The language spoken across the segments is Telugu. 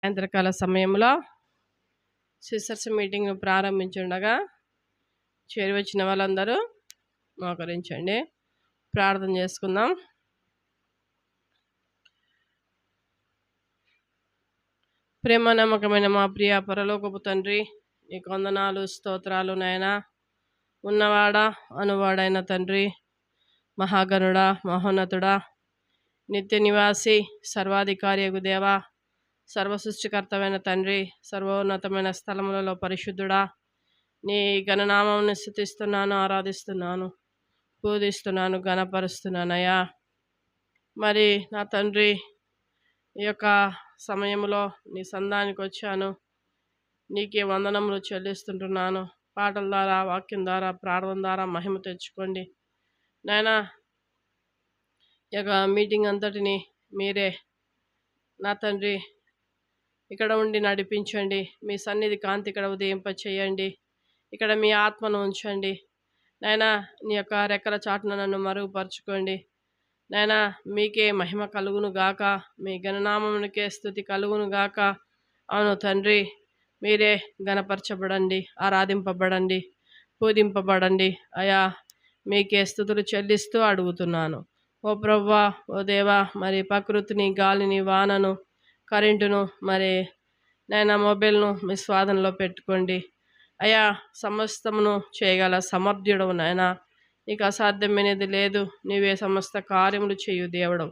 సాయంత్రకాల సమయంలో సిస్టర్స్ మీటింగ్ ప్రారంభించుండగా చేరివచ్చిన వాళ్ళందరూ మోకరించండి, ప్రార్థన చేసుకుందాం. ప్రేమ నమ్మకమైన మా ప్రియ పరలోకపు తండ్రి, నీకు వందనాలు స్తోత్రాలు నాయనా. ఉన్నవాడా అనువాడైన తండ్రి, మహాగణుడా మహోన్నతుడా, నిత్య నివాసి సర్వాధికారి దేవా, సర్వసృష్టికర్తమైన తండ్రి, సర్వోన్నతమైన స్థలములలో పరిశుద్ధుడా, నీ గణనామంని స్తుతిస్తున్నాను, ఆరాధిస్తున్నాను, పూజిస్తున్నాను, గణపరుస్తున్నానయ్యా. మరి నా తండ్రి, ఈ యొక్క సమయంలో నీ సంధానికి వచ్చాను, నీకే వందనములు చెల్లిస్తుంటున్నాను. పాటల ద్వారా, వాక్యం ద్వారా, ప్రార్థన ద్వారా మహిమ తెచ్చుకోండి నాయనా. ఈ యొక్క మీటింగ్ అంతటిని మీరే నా తండ్రి ఇక్కడ ఉండి నడిపించండి. మీ సన్నిధి కాంతి ఇక్కడ ఉదయింప చేయండి. ఇక్కడ మీ ఆత్మను ఉంచండి నాయనా. నీ యొక్క రెక్కల చాటున నన్ను మరుగుపరుచుకోండి నాయనా. మీకే మహిమ కలుగును గాక, మీ గణనామమునికే స్తుతి కలుగును గాక. అవును తండ్రి, మీరే గణపరచబడండి, ఆరాధింపబడండి, పూజింపబడండి అయా. మీకే స్తుతులు చెల్లిస్తూ అడుగుతున్నాను ఓ ప్రభువా, ఓ దేవా. మరి ప్రకృతిని, గాలిని, వానను, కరెంటును, మరి నాయన మొబైల్ను మీ స్వాధీనంలో పెట్టుకోండి అయా. సమస్తమును చేయగల సమర్థుడవు నాయన, నీకు అసాధ్యమైనది లేదు. నీవే సమస్త కార్యములు చేయు దేవుడు.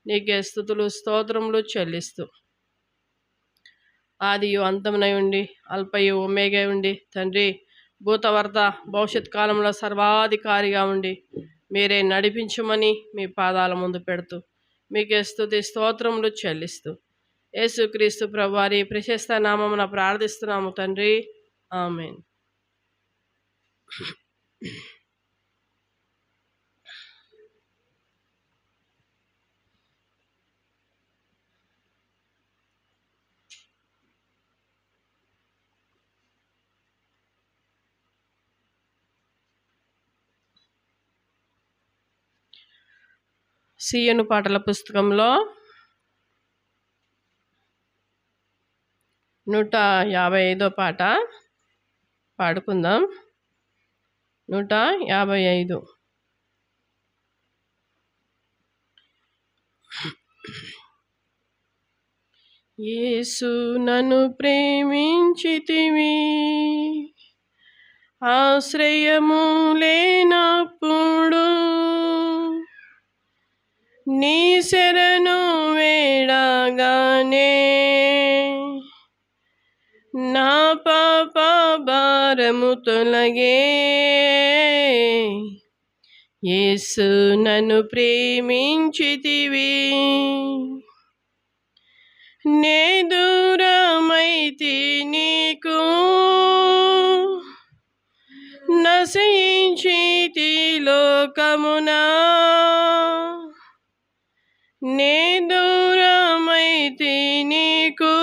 నీకే స్తుతులు స్తోత్రములు చెల్లిస్తూ ఆదియు అంతమునై ఉండి, అల్పయు ఒమేగా ఉండి తండ్రి, భూతవర్త భవిష్యత్ కాలంలో సర్వాధికారిగా ఉండి మీరే నడిపించమని మీ పాదాల ముందు పెడుతూ మీకే స్తుతి స్తోత్రములు చెల్లిస్తూ యేసుక్రీస్తు ప్రభువారి ప్రశస్త నామమున ప్రార్థిస్తున్నాము తండ్రి, ఆమేన్. సీయోను పాటల పుస్తకంలో 155 పాట పాడుకుందాం. 155. యేసు నన్ను ప్రేమించితివి, ఆశ్రయము లేనప్పుడు నీ శరణు వేడగానే నా పాప భారము తొలగే. యేసు నన్ను ప్రేమించితివి, నే దూరమైతి నీకు, నశించితి లోకమునా. నే దూరమైతి నీకు,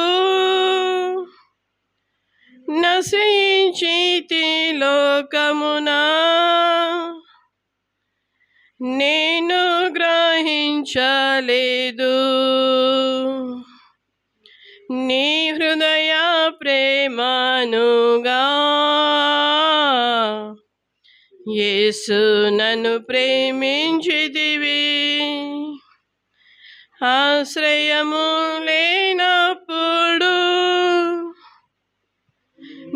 నశించితి లోకమునా. నేను గ్రహించలేదు నీ హృదయ ప్రేమనుగా. యేసు నన్ను ప్రేమించితివి, ఆశ్రయము లేనప్పుడు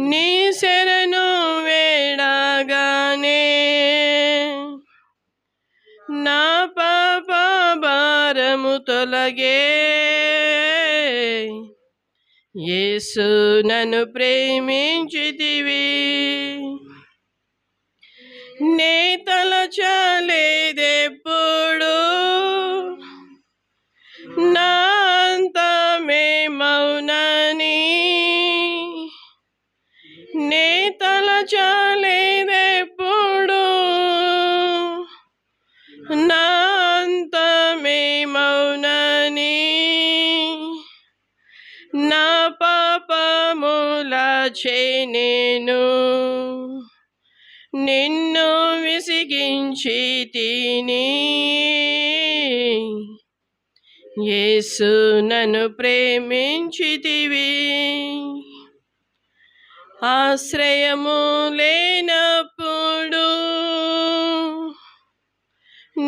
నీ శరణు వేడగానే నా పాప భారము తొలగే. యేసు నన్ను ప్రేమించితివి, నే తలచలేదెప్పుడు నా అంతమే మౌనని. నే తలచలేదెప్పుడు నా అంతమే మౌనని. నా పాపములచే నేను నిన్ను విసిగించి తిని. యేసు నన్ను ప్రేమించితివి, ఆశ్రయము లేనప్పుడు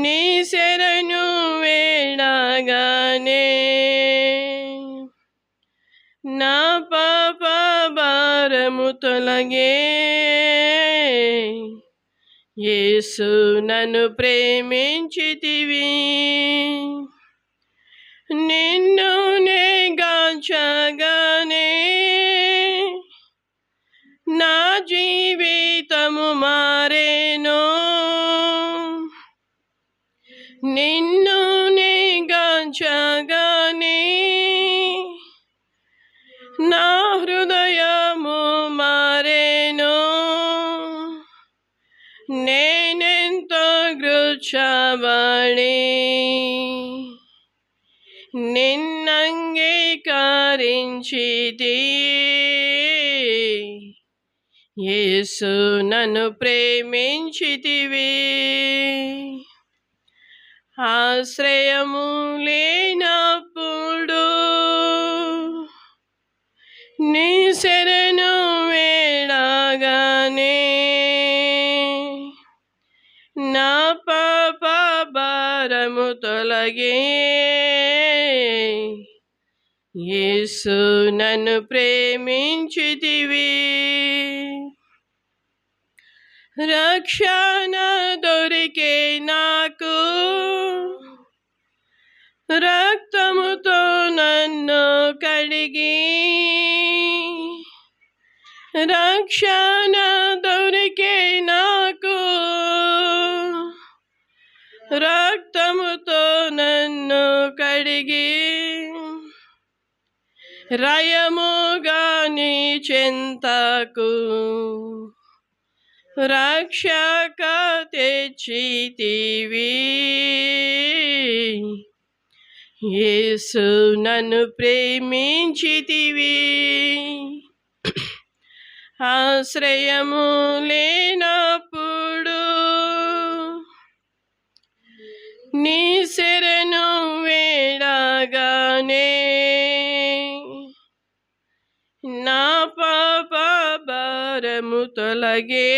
నీ శరణు వేడగానే నా పాప భారము తొలగే. యేసు నన్ను ప్రేమించితివి, నిన్ను నే గాంచగానే నా జీవితము మారేను. నిన్ను నే గాంచగానే నా హృదయము మారేను. నేనెంతో గృచ్చబడి నిన్నంగీకరించితి, యేసు నన్ను ప్రేమించితివి, ఆశ్రయము లేనప్పుడు నీ శరణు వేడగానే నా పాప భారము తొలగే. యేసు నన్ను ప్రేమించితివి, రక్షణ దొరికే నాకు, రక్తముతో నన్ను కడిగి, రక్షణ దొరికే నాకు, రక్తముతో నన్ను కడిగి, రయముగా నీ చెంతకు రక్షక తెచ్చితివి, యేసు నన్ను ప్రేమించితివి, ఆశ్రయము లేనప్పుడు నీ శరణు వేడగానే నా పాప భారము తొలగే.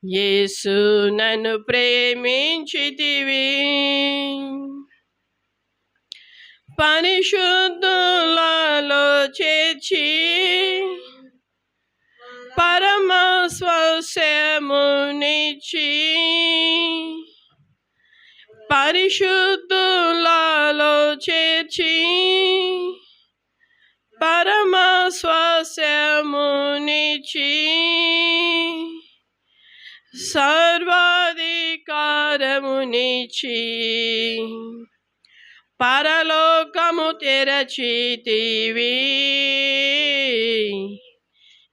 యేసు నన్ను ప్రేమించితివి, పరిశుద్ధులలో చేర్చి పరమ స్వాస్యమునిచ్చి, పరిశుద్ధులలో చేర్చి పరమ స్వాస్యమునిచ్చి, సర్వాధికారమునిచ్చి పరలోకము తెరచితివి,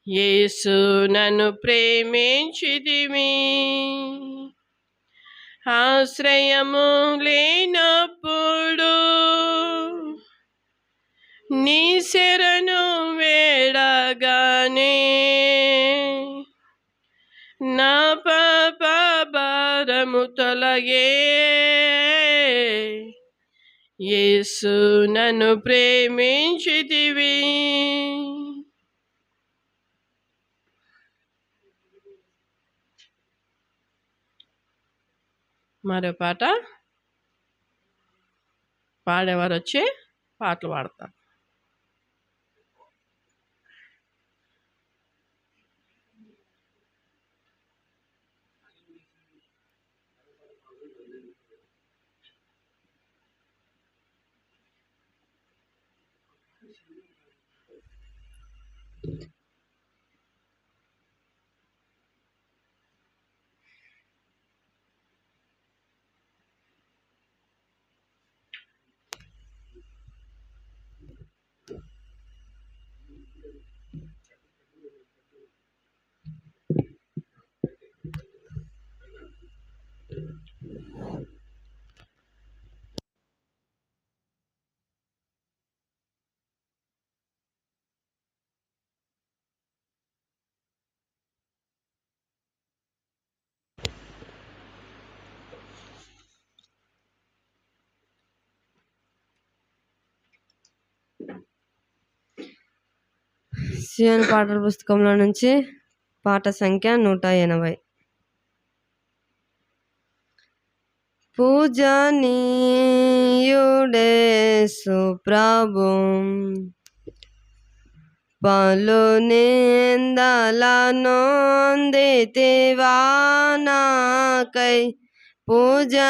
యేసు నన్ను ప్రేమించితివి, ఆశ్రయము లేనప్పుడు నీ శరణు వేడగానే నా పాప భారము తొలగే. యేసు నన్ను ప్రేమించితివి. మరో పాట పాడేవారు వచ్చి పాటలు పాడతారు. సీయోను పాటల పుస్తకంలో నుంచి పాట సంఖ్య 180. పూజనీయుడేసు ప్రభు పలు నిందలను నొందితివా నాకై. పూజనీయుడేసు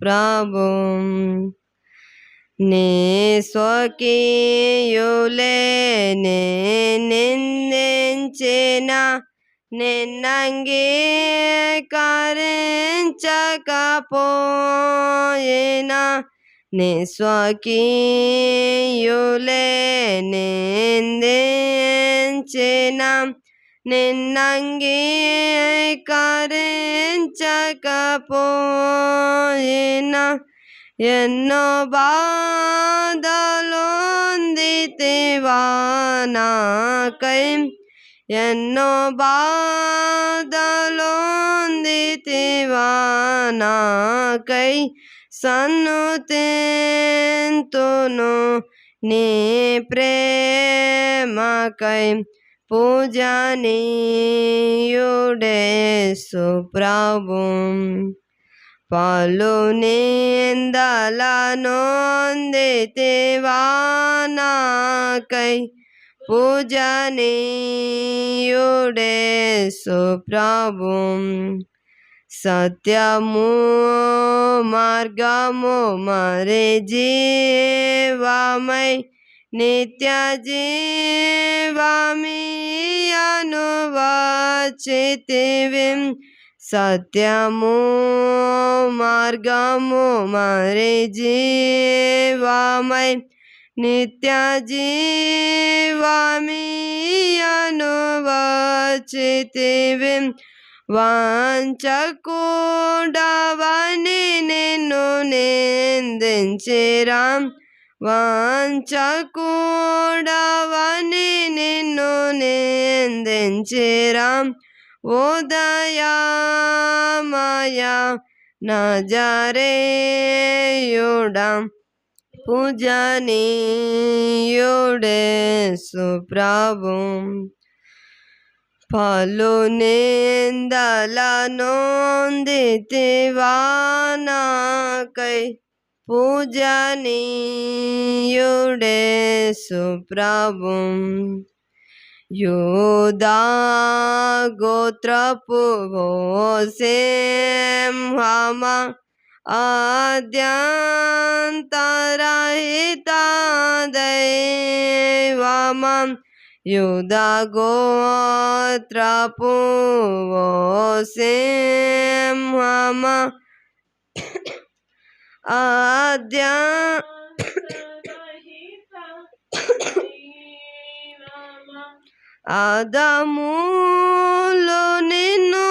ప్రభు నీ స్వకీయులే నిందించిన నిన్నంగీకరించకపోయినా నీ స్వకీయులే నిందించిన నిన్నంగీకరించకపోయినా ఎన్నో బాధలొందితివా నాకై. ఎన్నో బాధలొందితివా నాకై. సన్నుతింతును నీ ప్రేమకై. పూజనీయుడేసు ప్రభు పలు నిందలను నొందితివా నాకై. పూజనీయుడేసు ప్రభు సత్యము మార్గము మరి జీవమై నిత్య జీవమియను వచ్చితివి. సత్యము మార్గము మరి జీవమై నిత్య జీవమియను వచ్చితివి. వాంఛకుడవని నిన్ను నిందించిరా. వాంఛకుడవని నిన్ను నిందించిరా. ఓ దయామయ నజరేయుడా పూజనీయుడేసు ప్రభు పలు నిందలను నొందితివా నాకై. పూజనీయుడేసు ప్రభు యూదా గోత్రపు ఓ సింహమా ఆద్యంతరహిత దైవమా. యూదా గోత్రపు ఓ సింహమా ఆదములో నిన్ను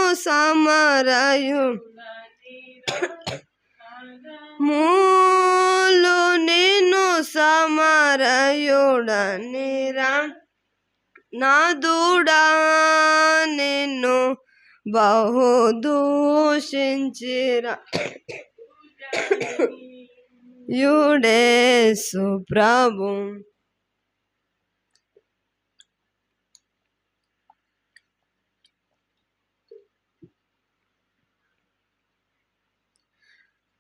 మూలు నిన్ను సమరయుడనిరా. నాదుడా నిన్ను బహు దూషించిరా. యుడేసు ప్రభు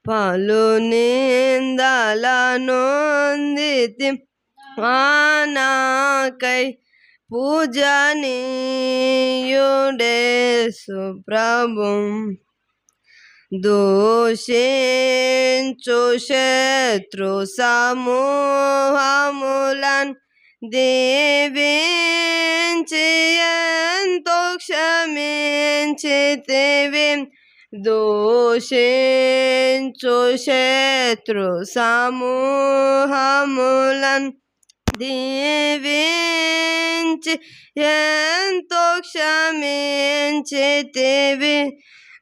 పలు నిందలను నొందితివా నాకై. పూజనీయుడేసు ప్రభు దూషించు శత్రు సమూహములన్ దీవించి ఎంతో క్షమించితివి. దూషించు శత్రు సమూహములన్ దీవించి ఎంతో క్షమించితివి.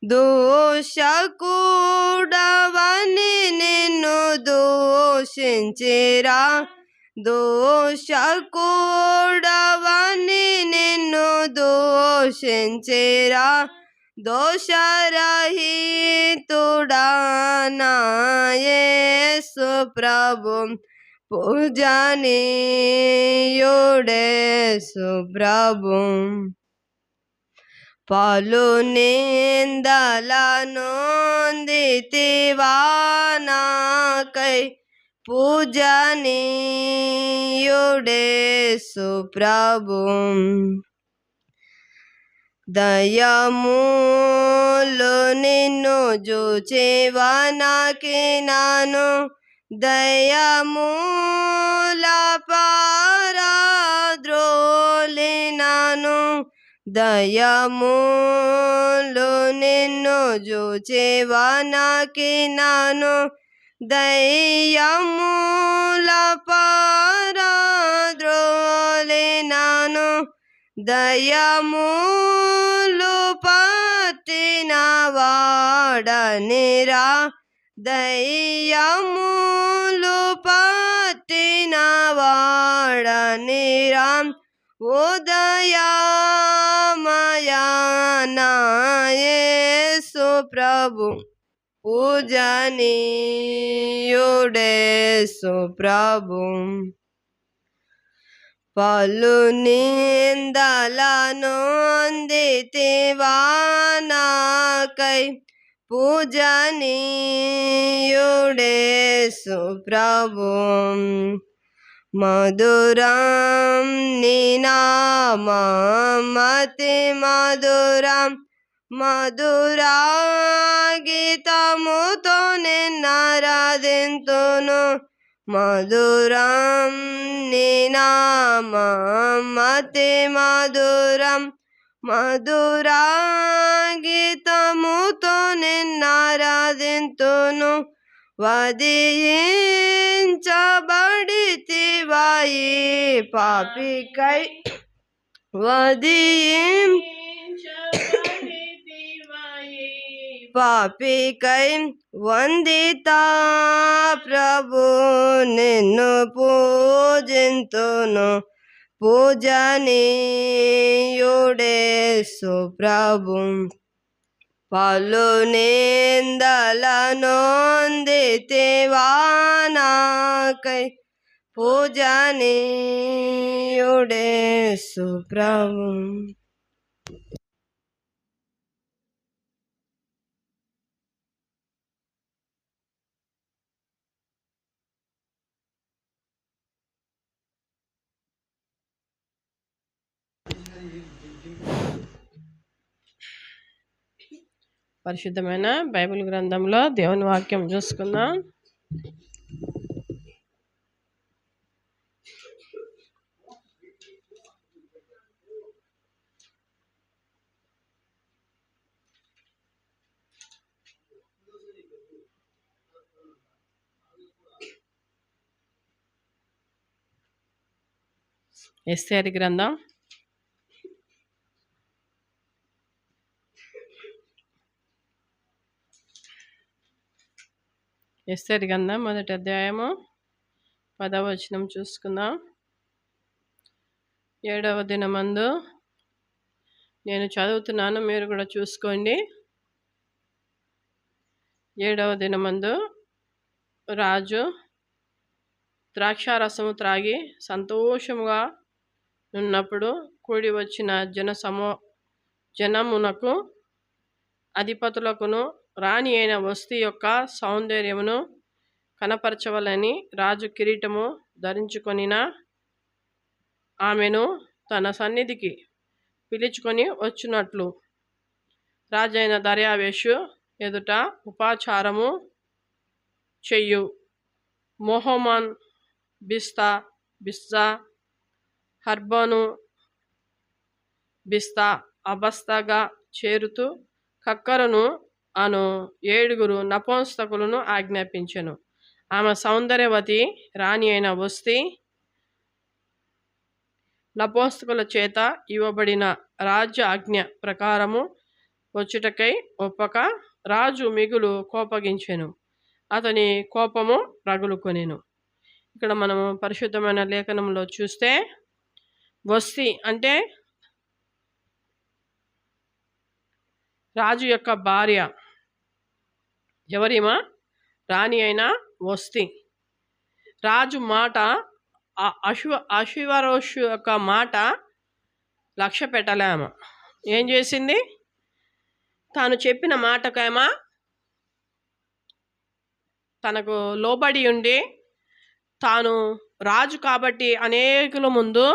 దూషకుడవని నిన్ను దూషించిరా. దూషకుడవని నిన్ను దూషించిరా. దోషరహితుడా నా యేసు ప్రభు పూజనీయుడేసు ప్రభు పలు నిందలనొందితివా నాకై పూజనీయుడేసు ప్రభు దయములు నిన్ను జూచేవనకినాను దయమూల పారద్రోలినాను దయములు నిన్ను జూచేవనకినాను దయమూల పారద్రోలినాను దయములు పట్టిన వాడనిరా దయములు పట్టిన వాడనిరా ఉదయమయనాయేసు ప్రభు పూజనీయుడేసు ప్రభు పలు నిందలనొందితివా నాకై పూజనీయుడేసు ప్రభు మధురం నీ నామం అతి మధురం మధురా గీతముతో నిన్నారాధింతును మధురం నీ నామం అతి మధురం మధురా గీతముతో నిన్నారాధింతును వధించబడితివా ఈ పాపికై పాపికై వందితా ప్రభు నిన్ను పూజింతును పూజనీయుడేసు ప్రభు పలు నిందలనొందితివా నాకై పూజనీయుడేసు ప్రభు పరిశుద్ధమైన బైబిల్ గ్రంథంలో దేవుని వాక్యం చూసుకుందాం. ఎస్తేరు గ్రంథం ఎస్తేరు గ్రంథం 1వ అధ్యాయము 10వ వచనం చూసుకుందాం. 7వ దినమందు నేను చదువుతున్నాను, మీరు కూడా చూసుకోండి. 7వ దినమందు రాజు ద్రాక్షారసము త్రాగి సంతోషముగా ఉన్నప్పుడు కూడి వచ్చిన జనమునకు అధిపతులకును రాణి అయిన వస్తీ యొక్క సౌందర్యమును కనపరచవలని రాజు కిరీటము ధరించుకొనిన ఆమెను తన సన్నిధికి పిలుచుకొని వచ్చినట్లు రాజైన దర్యావేషు ఎదుట ఉపాచారము చెయ్యు మొహమాన్ బిస్తా హర్బను బిస్తా అబస్తగా చేరుతూ కక్కరును అను 7 నపుంసకులను ఆజ్ఞాపించెను. ఆమె సౌందర్యవతి రాణి అయిన వస్తీ నపుంసకుల చేత ఇవ్వబడిన రాజ్య ఆజ్ఞ ప్రకారము వచ్చుటకై ఒప్పక రాజు మిగులు కోపగించెను. అతని కోపము రగులుకొనెను. ఇక్కడ మనము పరిశుద్ధమైన లేఖనంలో చూస్తే వస్తీ అంటే రాజు యొక్క భార్య. ఎవరిమా? రాణి అయిన వస్తీ. రాజు మాట అశ్వరోషు యొక్క మాట లక్ష్య పెట్టలేమ. ఏం చేసింది? తాను చెప్పిన మాటకేమో తనకు లోబడి ఉండి, తాను రాజు కాబట్టి అనేకుల ముందు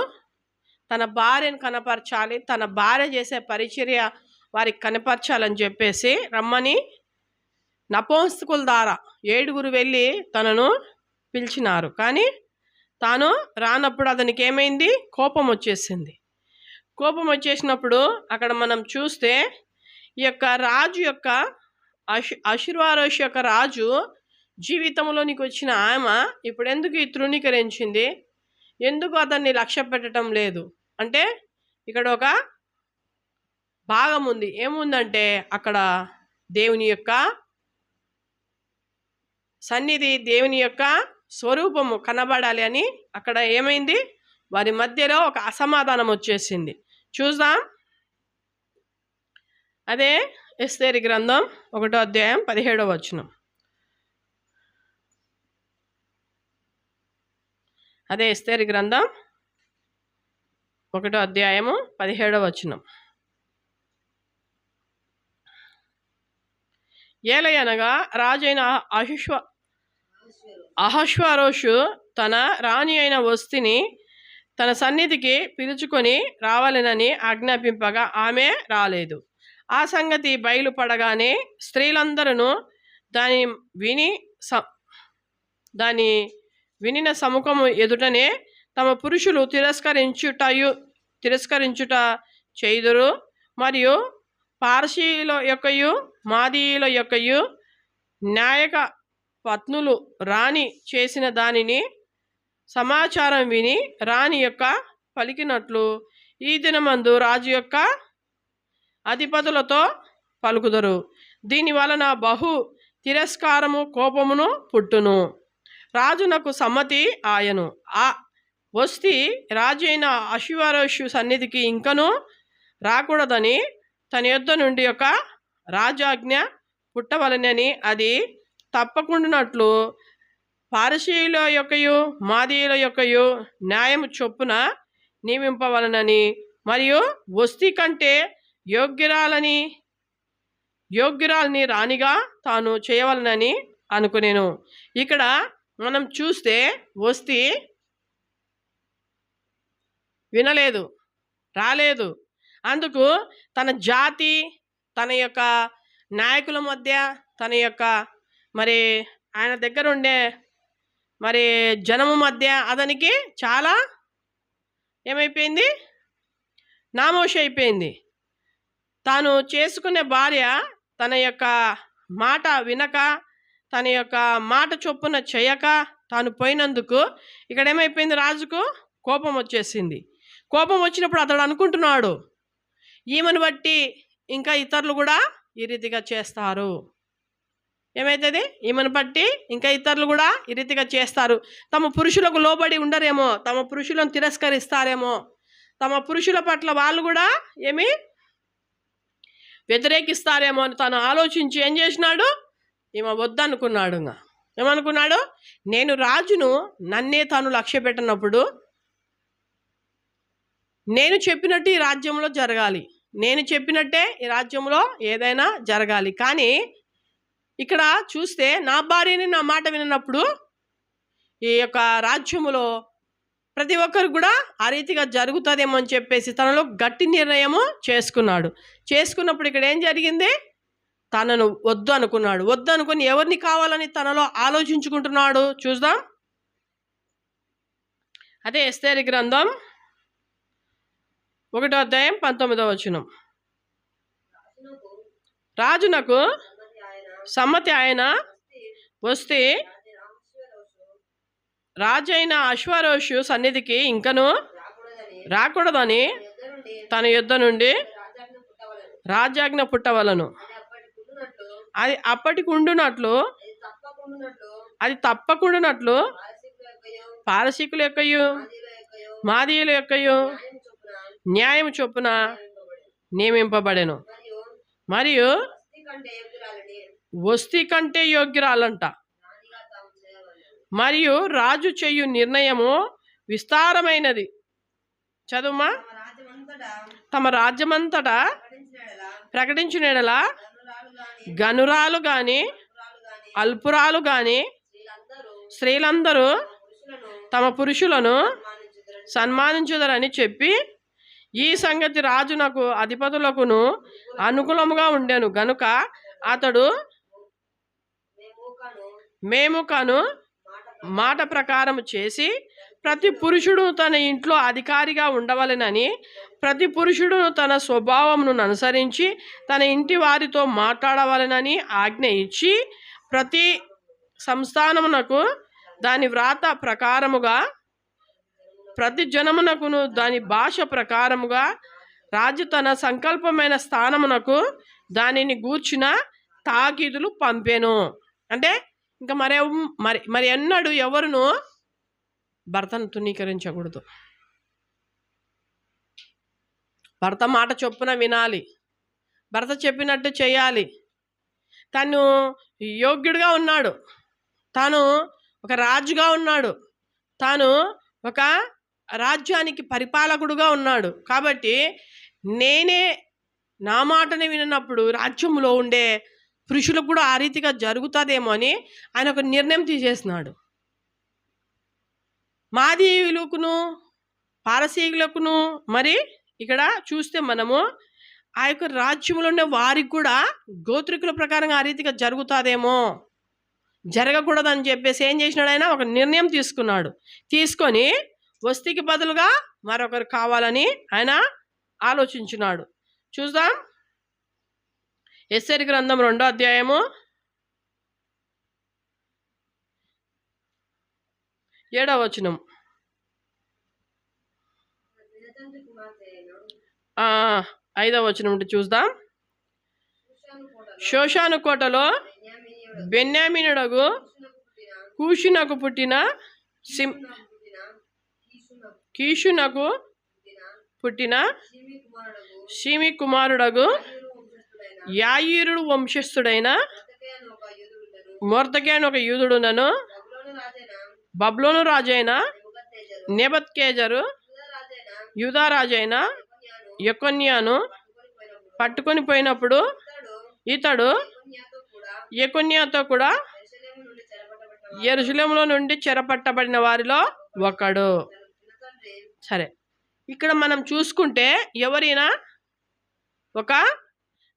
తన భార్యను కనపరచాలి, తన భార్య చేసే పరిచర్య వారికి కనపరచాలని చెప్పేసి రమ్మని నపుంసకుల ద్వారా 7 వెళ్ళి తనను పిలిచినారు. కానీ తాను రానప్పుడు అతనికి ఏమైంది? కోపం వచ్చేసింది. కోపం వచ్చేసినప్పుడు అక్కడ మనం చూస్తే ఈ యొక్క రాజు యొక్క అశ్వరోషు యొక్క రాజు జీవితంలోనికి వచ్చిన ఆమె ఇప్పుడు ఎందుకు ఈ తృణీకరించింది? ఎందుకు అతన్ని లక్ష్య పెట్టడం లేదు అంటే ఇక్కడ ఒక భాగం ఉంది. ఏముందంటే అక్కడ దేవుని యొక్క సన్నిధి, దేవుని యొక్క స్వరూపము కనబడాలి అని అక్కడ ఏమైంది? వారి మధ్యలో ఒక అసమాధానం వచ్చేసింది. చూద్దాం. అదే ఎస్తేరు గ్రంథం 1వ అధ్యాయం 17వ వచనం. అదే ఎస్తేరు గ్రంథం 1వ అధ్యాయము 17వ వచనం. ఏలయనగా రాజైన అహశ్వరోషు తన రాణి అయిన వస్తిని తన సన్నిధికి పిలుచుకొని రావాలనని ఆజ్ఞాపింపగా ఆమె రాలేదు. ఆ సంగతి బయలుపడగానే స్త్రీలందరూ దాని వినిన సముఖము ఎదుటనే తమ పురుషులు తిరస్కరించుట చేయుదురు. మరియు పార్సీల యొక్కయు మాదీయుల యొక్కయు నాయక పత్నులు రాణి చేసిన దానిని సమాచారం విని రాణి యొక్క పలికినట్లు ఈ దినమందు రాజు యొక్క అధిపతులతో పలుకుదరు. దీని వలన బహు తిరస్కారము కోపమును పుట్టును. రాజునకు సమ్మతి ఆయను. ఆ వస్తి రాజైన అశ్వరోషు సన్నిధికి ఇంకను రాకూడదని తన యొద్ద నుండి ఒక రాజాజ్ఞ పుట్టవలనని అది తప్పకుండానట్లు పారసీయుల యొక్కయు మాదీయుల యొక్కయు న్యాయము చొప్పున నియమింపవలనని మరియు వస్తి కంటే యోగ్యురాలని రాణిగా తాను చేయవలనని అనుకునేను. ఇక్కడ మనం చూస్తే వస్తి వినలేదు, రాలేదు. అందుకు తన జాతి, తన యొక్క నాయకుల మధ్య, తన యొక్క మరి ఆయన దగ్గర ఉండే మరి జనము మధ్య అతనికి చాలా ఏమైపోయింది? నామోషి అయిపోయింది. తాను చేసుకునే భార్య తన యొక్క మాట వినక, తన యొక్క మాట చొప్పున చేయక తాను పోయినందుకు ఇక్కడ ఏమైపోయింది? రాజుకు కోపం వచ్చేసింది. కోపం వచ్చినప్పుడు అతడు అనుకుంటున్నాడు, ఈమెను బట్టి ఇంకా ఇతరులు కూడా ఈ రీతిగా చేస్తారు. ఏమవుతుంది? ఈమెను బట్టి ఇంకా ఇతరులు కూడా ఈ రీతిగా చేస్తారు. తమ పురుషులకు లోబడి ఉండరేమో, తమ పురుషులను తిరస్కరిస్తారేమో, తమ పురుషుల పట్ల వాళ్ళు కూడా ఏమి వ్యతిరేకిస్తారేమో అని తను ఆలోచించి ఏం చేసినాడు? ఈమె వద్దనుకున్నాడు. ఏమనుకున్నాడు? నేను రాజును, నన్నే తాను లక్ష్య పెట్టినప్పుడు నేను చెప్పినట్టు ఈ రాజ్యంలో జరగాలి, నేను చెప్పినట్టే ఈ రాజ్యంలో ఏదైనా జరగాలి. కానీ ఇక్కడ చూస్తే నా భార్యని నా మాట వినప్పుడు ఈ యొక్క రాజ్యములో ప్రతి ఒక్కరు కూడా ఆ రీతిగా జరుగుతుందేమో అని చెప్పేసి తనలో గట్టి నిర్ణయము చేసుకున్నప్పుడు ఇక్కడ ఏం జరిగింది? తనను వద్దు అనుకున్నాడు. వద్దు అనుకుని ఎవరిని కావాలని తనలో ఆలోచించుకుంటున్నాడు. చూద్దాం. అదే ఎస్తేరు గ్రంథం 1వ అధ్యాయం 19వ వచనం. రాజునకు సమ్మతి ఆయన వస్తే రాజైన అశ్వరోషు సన్నిధికి ఇంకను రాకూడదని తన యుద్ధ నుండి రాజాజ్ఞ పుట్టవలను. అది అప్పటికి ఉండునట్లు, అది తప్పకుండానట్లు పారసీకుల యొక్కయు మాదీయుల యొక్కయు న్యాయం చొప్పున నియమింపబడెను. మరియు వస్తి కంటే యోగ్యురాలంట మరియు రాజు చేయు నిర్ణయము విస్తారమైనది. చదువుమా. తమ రాజ్యమంతటా ప్రకటించిన యెడల గనురాలు గాని అల్పురాలు గాని స్త్రీలందరూ తమ పురుషులను సన్మానించుదరని చెప్పి, ఈ సంగతి రాజునకు అధిపతులకును అనుకూలముగా ఉండెను గనుక అతడు మేము కను మాట ప్రకారం చేసి, ప్రతి పురుషుడు తన ఇంట్లో అధికారిగా ఉండవలెనని, ప్రతి పురుషుడు తన స్వభావమును అనుసరించి తన ఇంటి వారితో మాట్లాడవలెనని ఆజ్ఞ ఇచ్చి, ప్రతి సంస్థానమునకు దాని వ్రాత ప్రకారముగా, ప్రతి జనమునకును దాని భాష ప్రకారముగా, రాజు తన సంకల్పమైన స్థానమునకు దానిని గూర్చిన తాకీదులు పంపెను. అంటే ఇంకా మరి ఎన్నడూ ఎవరును భర్తను తునీకరించకూడదు. భర్త మాట చొప్పున వినాలి, భర్త చెప్పినట్టు చేయాలి. తను యోగ్యుడిగా ఉన్నాడు, తాను ఒక రాజుగా ఉన్నాడు, తాను ఒక రాజ్యానికి పరిపాలకుడుగా ఉన్నాడు. కాబట్టి నేనే నా మాటని వినప్పుడు రాజ్యంలో ఉండే పురుషులకు కూడా ఆ రీతిగా జరుగుతుందేమో అని ఆయన ఒక నిర్ణయం తీసేసినాడు. మాదీయులకును పారసీకులకును మరి ఇక్కడ చూస్తే మనము ఆ యొక్క రాజ్యంలో ఉండే వారికి కూడా గోత్రికుల ప్రకారంగా ఆ రీతిగా జరుగుతుందేమో, జరగకూడదని చెప్పేసి ఏం చేసినాడు, ఆయన ఒక నిర్ణయం తీసుకున్నాడు. తీసుకొని వస్తీకి బదులుగా మరొకరు కావాలని ఆయన ఆలోచించినాడు. చూద్దాం. ఎస్తేరు గ్రంథం 2వ అధ్యాయము 7వ వచనం. 5వ వచనం ఉంటే చూద్దాం. షోషాను కోటలో బెన్యామీనుడగు కూషునకు పుట్టిన కీషునకు పుట్టిన షిమి కుమారుడగు యాయీరుడు వంశస్థుడైన మొర్దెకై అని ఒక యూదుడునను, బబులోను రాజైన నెబుకద్నెజరు యూదా రాజైన యెకొన్యాను పట్టుకొని పోయినప్పుడు ఇతడు యెకొన్యాతో కూడా యెరూషలేములో నుండి చెరపట్టబడిన వారిలో ఒకడు. సరే, ఇక్కడ మనం చూసుకుంటే ఎవరైనా ఒక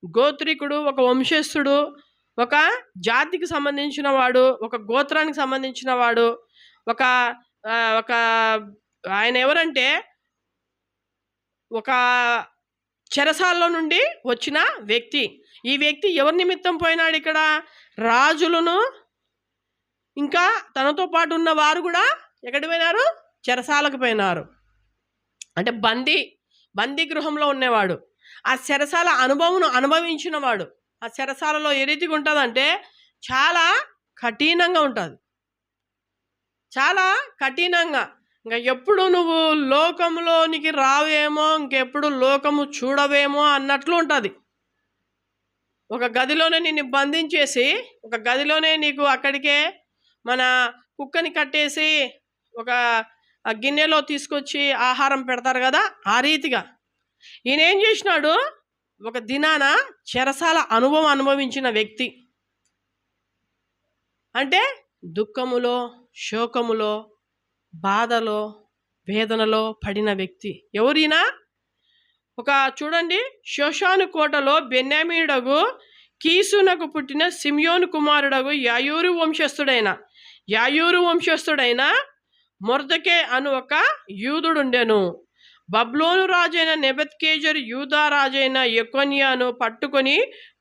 గోత్రికుడు, ఒక వంశస్థుడు, ఒక జాతికి సంబంధించిన వాడు, ఒక గోత్రానికి సంబంధించిన వాడు, ఒక ఆయన ఎవరంటే ఒక చెరసాలలో నుండి వచ్చిన వ్యక్తి. ఈ వ్యక్తి ఎవరి నిమిత్తం పోయినాడు? ఇక్కడ రాజులను ఇంకా తనతో పాటు ఉన్న వారు కూడా ఎక్కడికి పోయినారు? చెరసాలకు పోయినారు. అంటే బందీ గృహంలో ఉండేవాడు. ఆ చెరసాల అనుభవం అనుభవించిన వాడు. ఆ చెరసాలలో ఏ రీతిగా ఉంటుందంటే చాలా కఠినంగా ఉంటుంది, చాలా కఠినంగా. ఇంకా ఎప్పుడు నువ్వు లోకంలోనికి రావేమో, ఇంకెప్పుడు లోకము చూడవేమో అన్నట్లు ఉంటుంది. ఒక గదిలోనే నిన్ను బంధించేసి, ఒక గదిలోనే నీకు అక్కడికే మన కుక్కని కట్టేసి ఒక గిన్నెలో తీసుకొచ్చి ఆహారం పెడతారు కదా, ఆ రీతిగా ఈయన ఏం చేసినాడు? ఒక దినాన చెరసాల అనుభవం అనుభవించిన వ్యక్తి. అంటే దుఃఖములో, శోకములో, బాధలో, వేదనలో పడిన వ్యక్తి. ఎవరైనా ఒక చూడండి, షోషాను కోటలో బెన్యామీనుడగు కీషునకు పుట్టిన సిమియోను కుమారుడగు యాయూరు వంశస్థుడైన మొర్దెకై అను ఒక యూదుడుండెను. బబులోను రాజైన నెబుకద్నెజరు యూదా రాజైన యెకొన్యాను పట్టుకొని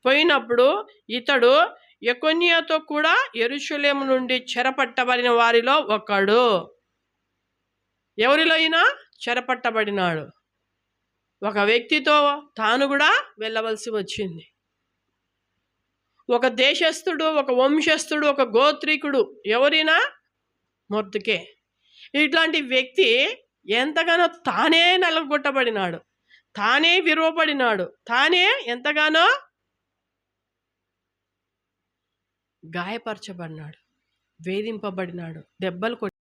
పోయినప్పుడు ఇతడు యెకొన్యాతో కూడా యెరూషలేము నుండి చెరపట్టబడిన వారిలో ఒకడు. ఎవరిలో అయినా చెరపట్టబడినాడు. ఒక వ్యక్తితో తాను కూడా వెళ్ళవలసి వచ్చింది. ఒక దేశస్థుడు, ఒక వంశస్థుడు, ఒక గోత్రికుడు, ఎవరైనా మొర్దెకై. ఇట్లాంటి వ్యక్తి ఎంతగానో తానే నలగొట్టబడినాడు, తానే విరువబడినాడు, తానే ఎంతగానో గాయపరచబడినాడు. వేధింపబడినాడు, దెబ్బలు